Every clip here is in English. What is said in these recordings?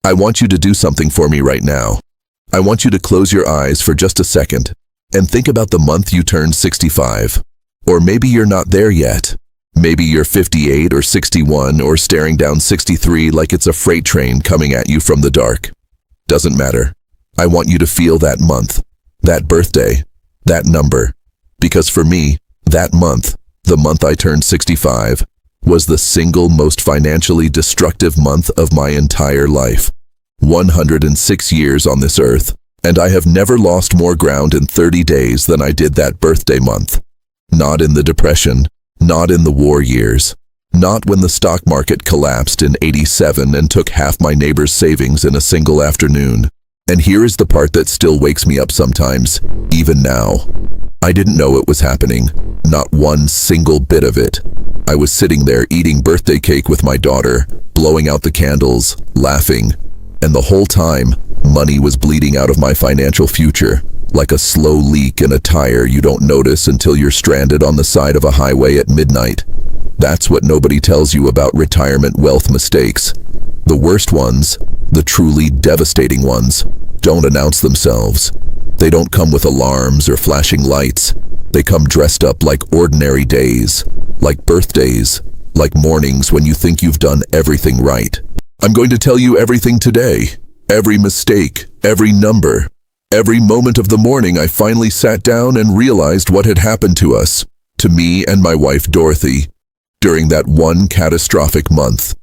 I want you to do something for me right now. I want you to close your eyes for just a second and think about the month you turned 65. Or maybe you're not there yet. Maybe you're 58 or 61 or staring down 63 like it's a freight train coming at you from the dark. Doesn't matter. I want you to feel that month, that birthday, that number. Because for me, that month, the month I turned 65, was the single most financially destructive month of my entire life. 106 years on this earth, and I have never lost more ground in 30 days than I did that birthday month. Not in the Depression, not in the war years, not when the stock market collapsed in '87 and took half my neighbor's savings in a single afternoon. And here is the part that still wakes me up sometimes, even now. I didn't know it was happening, not one single bit of it. I was sitting there eating birthday cake with my daughter, blowing out the candles, laughing, and the whole time, money was bleeding out of my financial future, like a slow leak in a tire you don't notice until you're stranded on the side of a highway at midnight. That's what nobody tells you about retirement wealth mistakes. The worst ones, the truly devastating ones, don't announce themselves. They don't come with alarms or flashing lights. They come dressed up like ordinary days, like birthdays, like mornings when you think you've done everything right. I'm going to tell you everything today. Every mistake, every number, every moment of the morning I finally sat down and realized what had happened to us, to me and my wife Dorothy, during that one catastrophic month.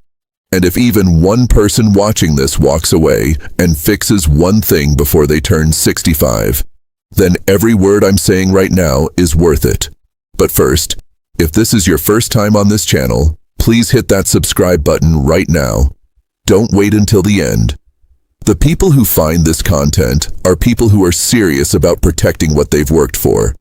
And if even one person watching this walks away and fixes one thing before they turn 65, then every word I'm saying right now is worth it. But first, if this is your first time on this channel, please hit that subscribe button right now. Don't wait until the end. The people who find this content are people who are serious about protecting what they've worked for.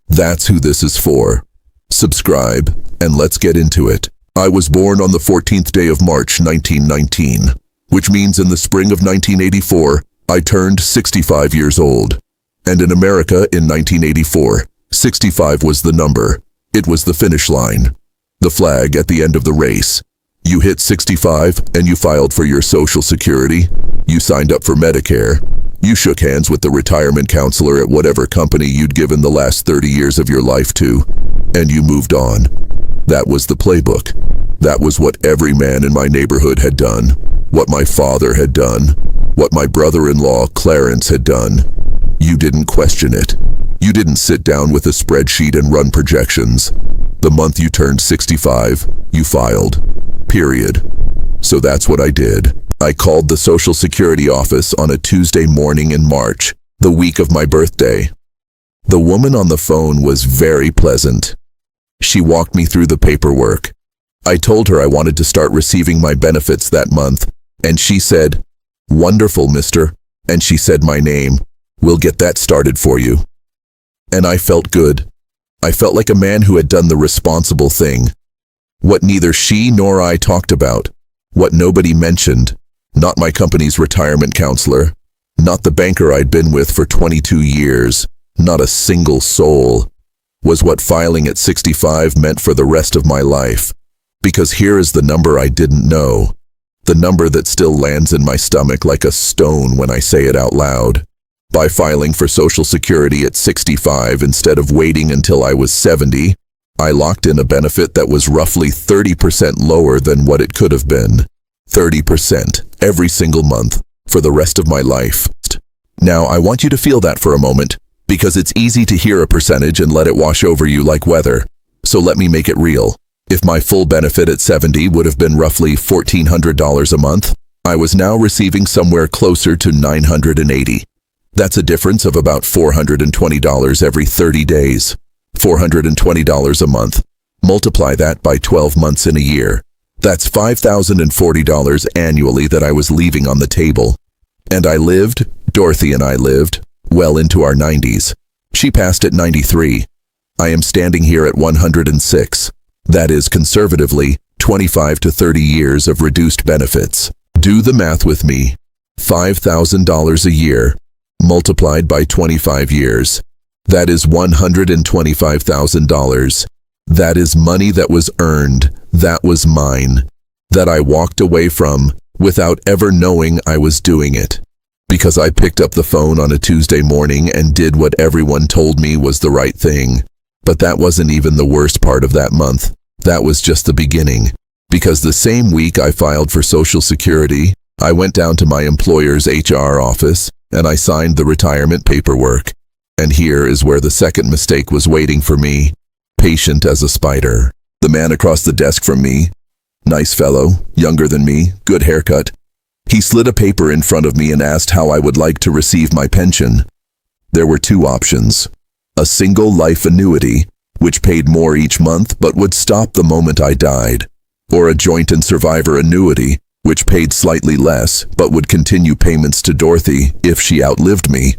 That's who this is for. Subscribe, and let's get into it. I was born on the 14th day of March 1919, which means in the spring of 1984, I turned 65 years old. And in America in 1984, 65 was the number. It was the finish line, the flag at the end of the race. You hit 65 and you filed for your Social Security. You signed up for Medicare. You shook hands with the retirement counselor at whatever company you'd given the last 30 years of your life to, and you moved on. That was the playbook. That was what every man in my neighborhood had done, what my father had done, what my brother-in-law Clarence had done. You didn't question it. You didn't sit down with a spreadsheet and run projections. The month you turned 65, you filed. Period. So that's what I did. I called the Social Security office on a Tuesday morning in March, the week of my birthday. The woman on the phone was very pleasant. She walked me through the paperwork. I told her I wanted to start receiving my benefits that month, and she said, "Wonderful, mister," and she said my name. "We'll get that started for you." And I felt good. I felt like a man who had done the responsible thing. What neither she nor I talked about, what nobody mentioned, not my company's retirement counselor, not the banker I'd been with for 22 years, not a single soul, was what filing at 65 meant for the rest of my life. Because here is the number I didn't know, the number that still lands in my stomach like a stone when I say it out loud. By filing for Social Security at 65 instead of waiting until I was 70, I locked in a benefit that was roughly 30% lower than what it could have been. 30% every single month for the rest of my life. Now, I want you to feel that for a moment, because it's easy to hear a percentage and let it wash over you like weather. So let me make it real. If my full benefit at 70 would have been roughly $1,400 a month, I was now receiving somewhere closer to $980. That's a difference of about $420 every 30 days. $420 a month. Multiply that by 12 months in a year. That's $5,040 annually that I was leaving on the table. And I lived, Dorothy and I lived, well into our 90s. She passed at 93. I am standing here at 106. That is, conservatively, 25 to 30 years of reduced benefits. Do the math with me. $5,000 a year, multiplied by 25 years. That is $125,000. That is money that was earned, that was mine, that I walked away from, without ever knowing I was doing it. Because I picked up the phone on a Tuesday morning and did what everyone told me was the right thing. But that wasn't even the worst part of that month. That was just the beginning. Because the same week I filed for Social Security, I went down to my employer's HR office and I signed the retirement paperwork. And here is where the second mistake was waiting for me, patient as a spider. The man across the desk from me, nice fellow, younger than me, good haircut. He slid a paper in front of me and asked how I would like to receive my pension. There were two options. A single life annuity, which paid more each month but would stop the moment I died, or a joint and survivor annuity, which paid slightly less but would continue payments to Dorothy if she outlived me.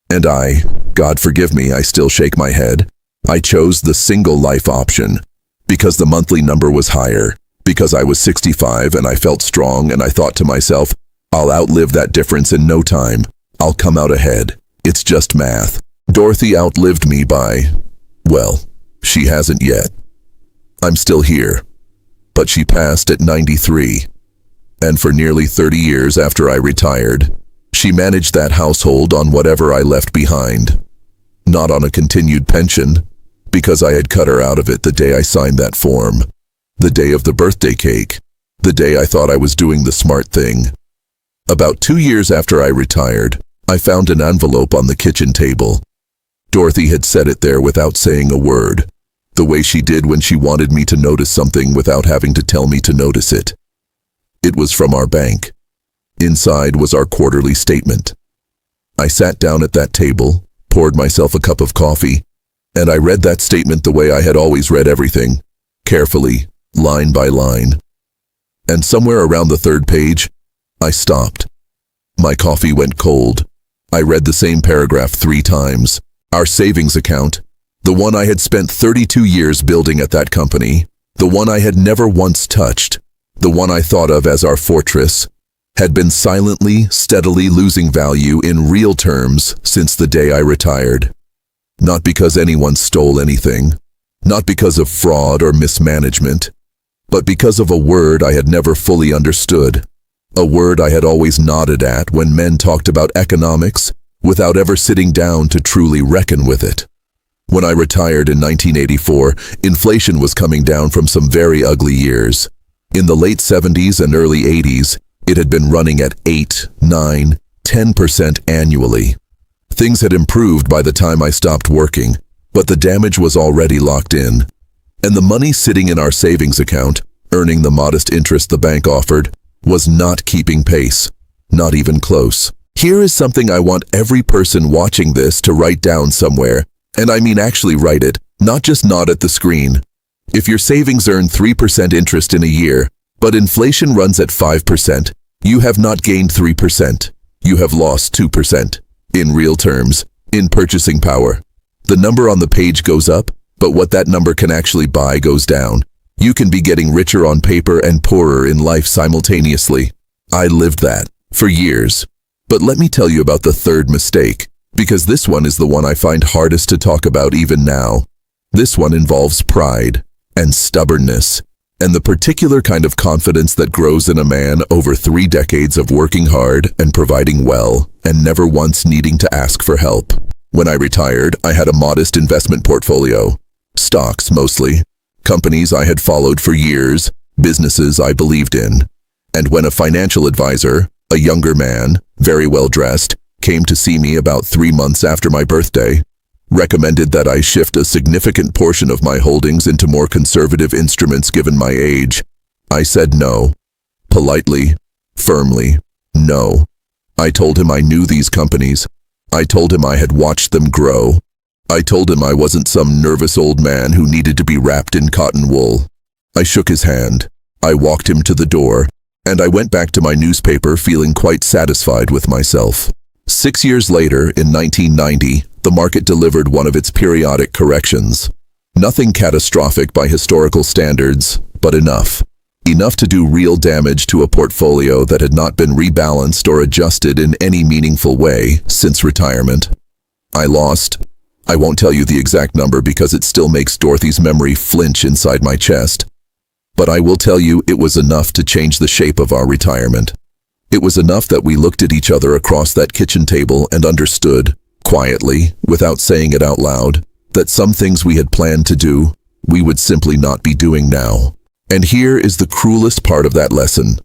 And I, God forgive me, I still shake my head. I chose the single life option because the monthly number was higher, because I was 65 and I felt strong and I thought to myself, I'll outlive that difference in no time. I'll come out ahead. It's just math. Dorothy outlived me by, well, she hasn't yet. I'm still here. But she passed at 93. And for nearly 30 years after I retired, she managed that household on whatever I left behind. Not on a continued pension, because I had cut her out of it the day I signed that form. The day of the birthday cake. The day I thought I was doing the smart thing. About 2 years after I retired, I found an envelope on the kitchen table. Dorothy had set it there without saying a word, the way she did when she wanted me to notice something without having to tell me to notice it. It was from our bank. Inside was our quarterly statement. I sat down at that table, poured myself a cup of coffee, and I read that statement the way I had always read everything, carefully, line by line. And somewhere around the third page, I stopped. My coffee went cold. I read the same paragraph 3 times. Our savings account, the one I had spent 32 years building at that company, the one I had never once touched, the one I thought of as our fortress, had been silently, steadily losing value in real terms since the day I retired. Not because anyone stole anything, not because of fraud or mismanagement, but because of a word I had never fully understood, a word I had always nodded at when men talked about economics without ever sitting down to truly reckon with it. When I retired in 1984, inflation was coming down from some very ugly years. In the late 70s and early 80s, it had been running at 8, 9, 10% annually. Things had improved by the time I stopped working, but the damage was already locked in. And the money sitting in our savings account, earning the modest interest the bank offered, was not keeping pace, not even close. Here is something I want every person watching this to write down somewhere, and I mean actually write it, not just nod at the screen. If your savings earn 3% interest in a year, but inflation runs at 5%, you have not gained 3%. You have lost 2%. In real terms, in purchasing power. The number on the page goes up, but what that number can actually buy goes down. You can be getting richer on paper and poorer in life simultaneously. I lived that for years. But let me tell you about the third mistake, because this one is the one I find hardest to talk about even now. This one involves pride and stubbornness, and the particular kind of confidence that grows in a man over 3 decades of working hard and providing well, and never once needing to ask for help. When I retired, I had a modest investment portfolio. Stocks, mostly. Companies I had followed for years, businesses I believed in. And when a financial advisor, a younger man, very well dressed, came to see me about 3 months after my birthday, recommended that I shift a significant portion of my holdings into more conservative instruments given my age, I said no. Politely, firmly, no. I told him I knew these companies. I told him I had watched them grow. I told him I wasn't some nervous old man who needed to be wrapped in cotton wool. I shook his hand. I walked him to the door, and I went back to my newspaper feeling quite satisfied with myself. 6 years later, in 1990, the market delivered one of its periodic corrections. Nothing catastrophic by historical standards, but enough. Enough to do real damage to a portfolio that had not been rebalanced or adjusted in any meaningful way since retirement. I lost. I won't tell you the exact number because it still makes Dorothy's memory flinch inside my chest. But I will tell you it was enough to change the shape of our retirement. It was enough that we looked at each other across that kitchen table and understood, quietly, without saying it out loud, that some things we had planned to do, we would simply not be doing now. And here is the cruelest part of that lesson.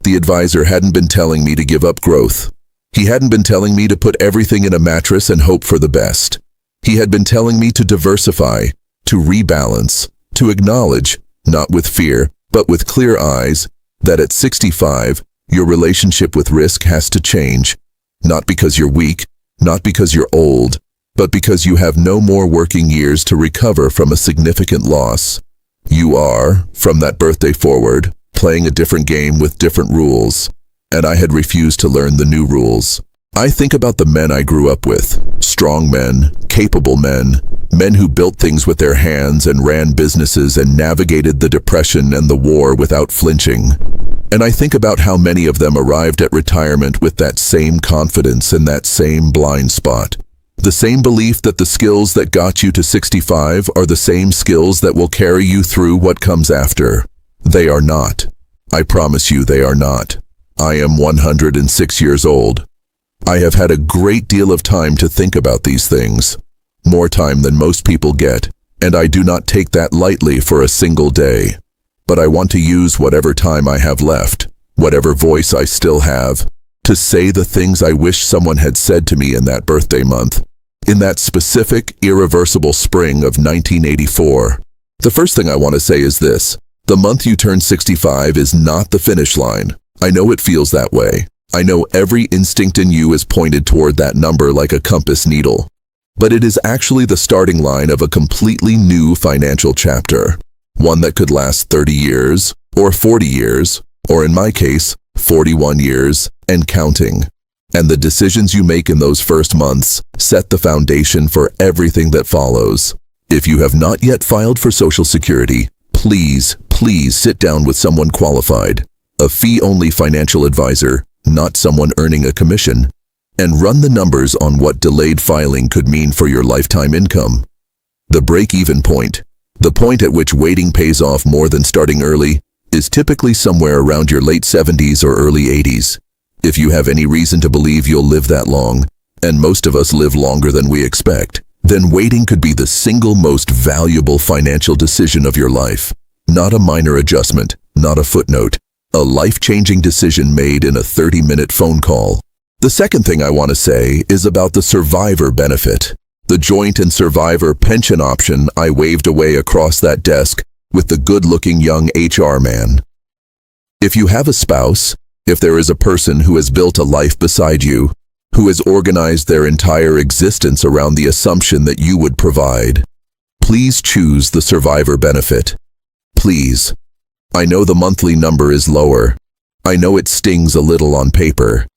The advisor hadn't been telling me to give up growth. He hadn't been telling me to put everything in a mattress and hope for the best. He had been telling me to diversify, to rebalance, to acknowledge, not with fear, but with clear eyes, that at 65, your relationship with risk has to change, not because you're weak, not because you're old, but because you have no more working years to recover from a significant loss. You are, from that birthday forward, playing a different game with different rules, and I had refused to learn the new rules. I think about the men I grew up with, strong men, capable men, men who built things with their hands and ran businesses and navigated the depression and the war without flinching. And I think about how many of them arrived at retirement with that same confidence and that same blind spot. The same belief that the skills that got you to 65 are the same skills that will carry you through what comes after. They are not. I promise you they are not. I am 106 years old. I have had a great deal of time to think about these things, more time than most people get, and I do not take that lightly for a single day. But I want to use whatever time I have left, whatever voice I still have, to say the things I wish someone had said to me in that birthday month, in that specific, irreversible spring of 1984. The first thing I want to say is this: the month you turn 65 is not the finish line. I know it feels that way. I know every instinct in you is pointed toward that number like a compass needle. But it is actually the starting line of a completely new financial chapter. One that could last 30 years, or 40 years, or in my case, 41 years, and counting. And the decisions you make in those first months set the foundation for everything that follows. If you have not yet filed for Social Security, please sit down with someone qualified, a fee-only financial advisor, not someone earning a commission, and run the numbers on what delayed filing could mean for your lifetime income. The break-even point, the point at which waiting pays off more than starting early, is typically somewhere around your late 70s or early 80s. If you have any reason to believe you'll live that long, and most of us live longer than we expect, then waiting could be the single most valuable financial decision of your life. Not a minor adjustment, not a footnote, a life-changing decision made in a 30-minute phone call. The second thing I want to say is about the survivor benefit, the joint and survivor pension option I waved away across that desk with the good-looking young HR man. If you have a spouse, if there is a person who has built a life beside you, who has organized their entire existence around the assumption that you would provide, please choose the survivor benefit. Please. I know the monthly number is lower. I know it stings a little on paper.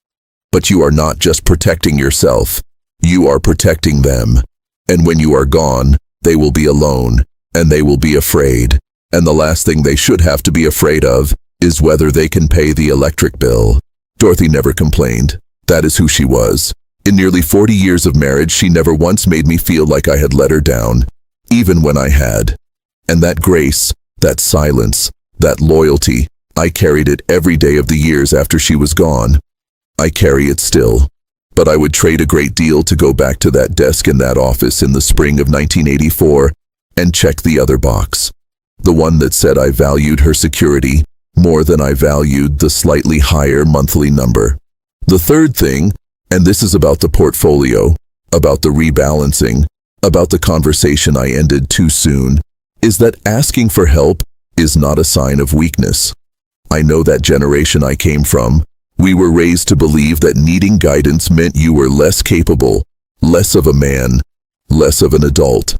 But you are not just protecting yourself. You are protecting them. And when you are gone, they will be alone, and they will be afraid. And the last thing they should have to be afraid of is whether they can pay the electric bill. Dorothy never complained. That is who she was. In nearly 40 years of marriage, she never once made me feel like I had let her down, even when I had. And that grace, that silence, that loyalty, I carried it every day of the years after she was gone. I carry it still. But I would trade a great deal to go back to that desk in that office in the spring of 1984 and check the other box. The one that said I valued her security more than I valued the slightly higher monthly number. The third thing, and this is about the portfolio, about the rebalancing, about the conversation I ended too soon, is that asking for help is not a sign of weakness. I know that generation I came from. We were raised to believe that needing guidance meant you were less capable, less of a man, less of an adult.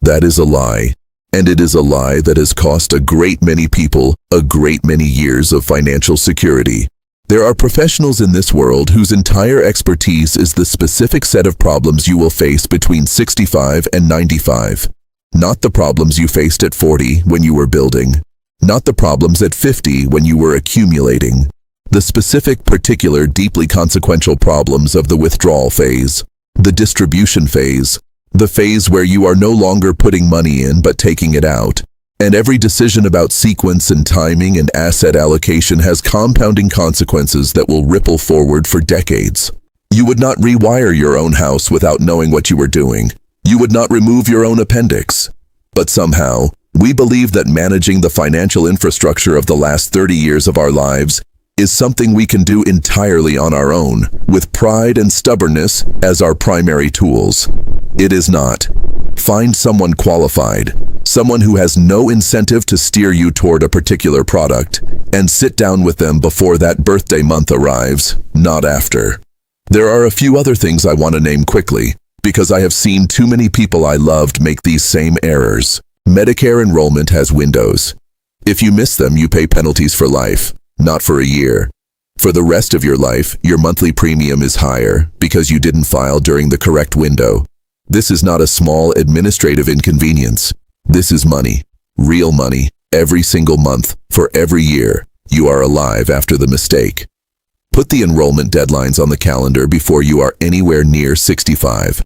That is a lie, and it is a lie that has cost a great many people a great many years of financial security. There are professionals in this world whose entire expertise is the specific set of problems you will face between 65 and 95. Not the problems you faced at 40 when you were building. Not the problems at 50 when you were accumulating. The specific, particular, deeply consequential problems of the withdrawal phase, the distribution phase, the phase where you are no longer putting money in but taking it out, And every decision about sequence and timing and asset allocation has compounding consequences that will ripple forward for decades. You would not rewire your own house without knowing what you were doing. You would not remove your own appendix. But somehow, we believe that managing the financial infrastructure of the last 30 years of our lives is something we can do entirely on our own, with pride and stubbornness as our primary tools. It is not. Find someone qualified, someone who has no incentive to steer you toward a particular product, and sit down with them before that birthday month arrives, not after. There are a few other things I want to name quickly, because I have seen too many people I loved make these same errors. Medicare enrollment has windows. If you miss them, you pay penalties for life, not for a year. For the rest of your life, your monthly premium is higher because you didn't file during the correct window. This is not a small administrative inconvenience. This is money, real money, every single month, for every year you are alive after the mistake. Put the enrollment deadlines on the calendar before you are anywhere near 65.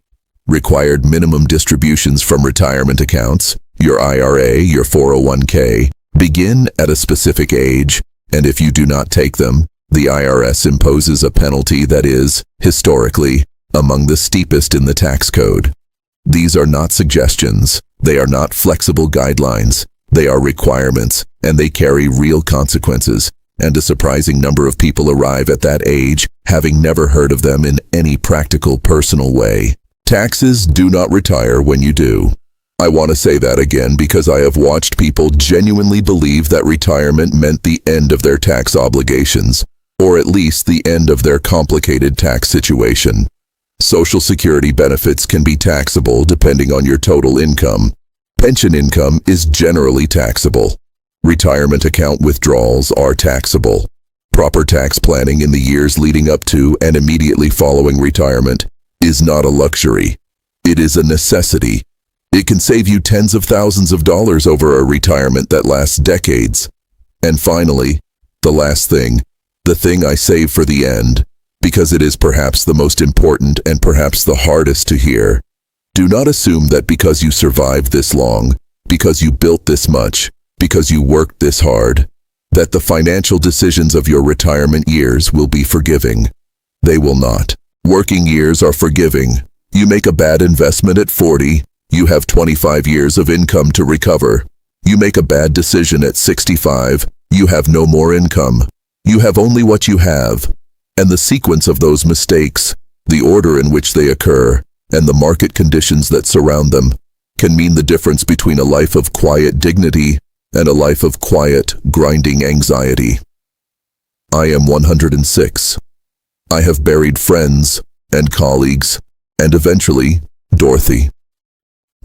Required minimum distributions from retirement accounts, your IRA, your 401k, begin at a specific age, and if you do not take them, the IRS imposes a penalty that is, historically, among the steepest in the tax code. These are not suggestions. They are not flexible guidelines. They are requirements, and they carry real consequences, and a surprising number of people arrive at that age having never heard of them in any practical, personal way. Taxes do not retire when you do. I want to say that again because I have watched people genuinely believe that retirement meant the end of their tax obligations, or at least the end of their complicated tax situation. Social Security benefits can be taxable depending on your total income. Pension income is generally taxable. Retirement account withdrawals are taxable. Proper tax planning in the years leading up to and immediately following retirement is not a luxury. It is a necessity. It can save you tens of thousands of dollars over a retirement that lasts decades. And finally, the last thing, the thing I save for the end, because it is perhaps the most important and perhaps the hardest to hear. Do not assume that because you survived this long, because you built this much, because you worked this hard, that the financial decisions of your retirement years will be forgiving. They will not. Working years are forgiving. You make a bad investment at 40, you have 25 years of income to recover. You make a bad decision at 65, you have no more income. You have only what you have. And the sequence of those mistakes, the order in which they occur, and the market conditions that surround them, can mean the difference between a life of quiet dignity and a life of quiet, grinding anxiety. I am 106. I have buried friends and colleagues, and eventually, Dorothy.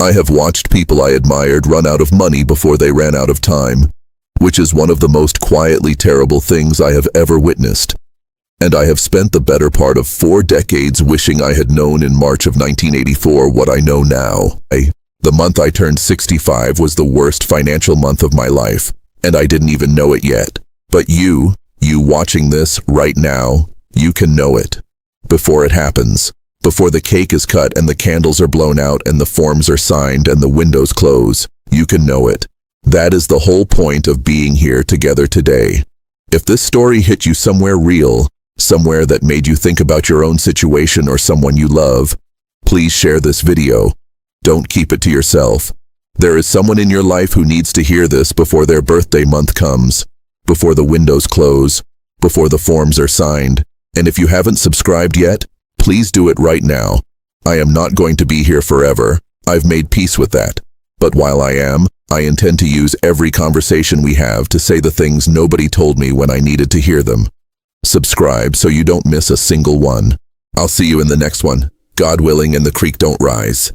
I have watched people I admired run out of money before they ran out of time, which is one of the most quietly terrible things I have ever witnessed. And I have spent the better part of 4 decades wishing I had known in March of 1984 what I know now. The month I turned 65 was the worst financial month of my life, and I didn't even know it yet. But you watching this right now, you can know it. Before it happens. Before the cake is cut and the candles are blown out and the forms are signed and the windows close, you can know it. That is the whole point of being here together today. If this story hit you somewhere real, somewhere that made you think about your own situation or someone you love, please share this video. Don't keep it to yourself. There is someone in your life who needs to hear this before their birthday month comes, before the windows close, before the forms are signed. And if you haven't subscribed yet, please do it right now. I am not going to be here forever. I've made peace with that. But while I am, I intend to use every conversation we have to say the things nobody told me when I needed to hear them. Subscribe so you don't miss a single one. I'll see you in the next one. God willing and the creek don't rise.